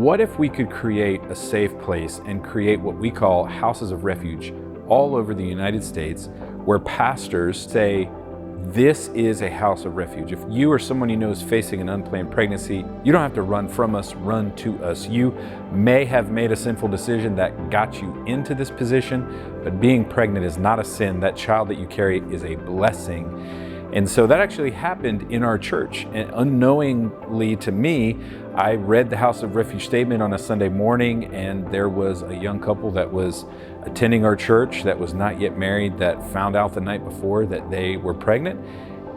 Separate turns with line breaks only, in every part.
What if we could create a safe place and create what we call houses of refuge all over the United States, where pastors say, this is a house of refuge. If you or someone you know is facing an unplanned pregnancy, you don't have to run from us, run to us. You may have made a sinful decision that got you into this position, but being pregnant is not a sin. That child that you carry is a blessing. And so that actually happened in our church. And unknowingly to me, I read the House of Refuge statement on a Sunday morning, and there was a young couple that was attending our church that was not yet married that found out the night before that they were pregnant,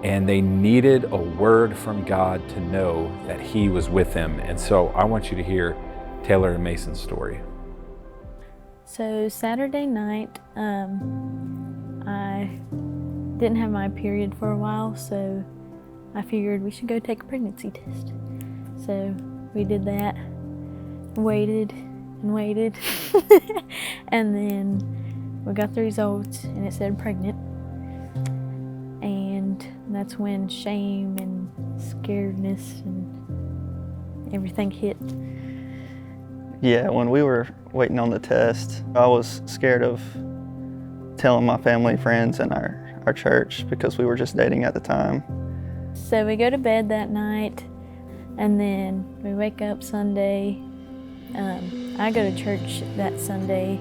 and they needed a word from God to know that He was with them. And so I want you to hear Taylor and Mason's story.
So Saturday night, I didn't have my period for a while, so I figured we should go take a pregnancy test. So we did that, waited and waited, and then we got the results and it said pregnant. And that's when shame and scaredness and everything hit.
Yeah, when we were waiting on the test, I was scared of telling my family, friends, and our church because we were just dating at the time.
So we go to bed that night, and then we wake up Sunday. I go to church that Sunday,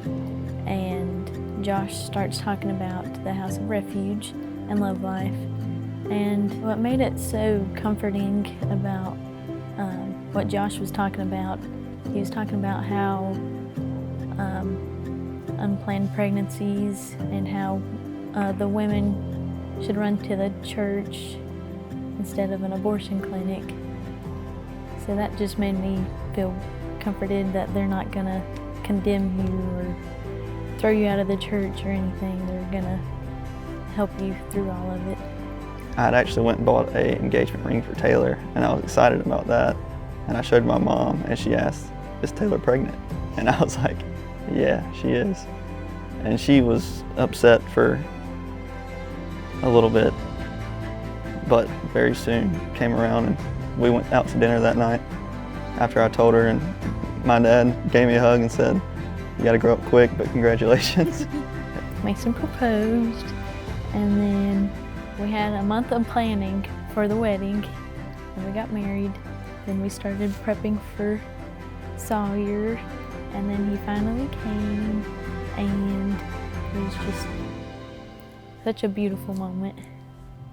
and Josh starts talking about the House of Refuge and Love Life. And what made it so comforting about what Josh was talking about, he was talking about how unplanned pregnancies and how the women should run to the church instead of an abortion clinic. So that just made me feel comforted that they're not gonna condemn you or throw you out of the church or anything. They're gonna help you through all of it.
I'd actually went and bought an engagement ring for Taylor, and I was excited about that. And I showed my mom, and she asked, "Is Taylor pregnant?" And I was like, "Yeah, she is." And she was upset for a little bit, but very soon came around, and we went out to dinner that night after I told her, and my dad gave me a hug and said, "You gotta grow up quick, but congratulations."
Mason proposed, and then we had a month of planning for the wedding, and we got married. Then we started prepping for Sawyer, and then he finally came, and it was just such a beautiful moment.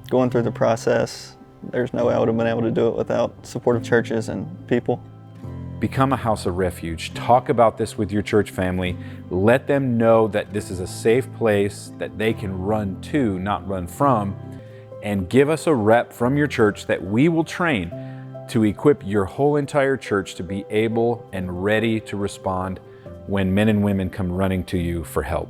Going through the process, there's no way I would have been able to do it without supportive churches and people.
Become a house of refuge. Talk about this with your church family. Let them know that this is a safe place that they can run to, not run from. And give us a rep from your church that we will train to equip your whole entire church to be able and ready to respond when men and women come running to you for help.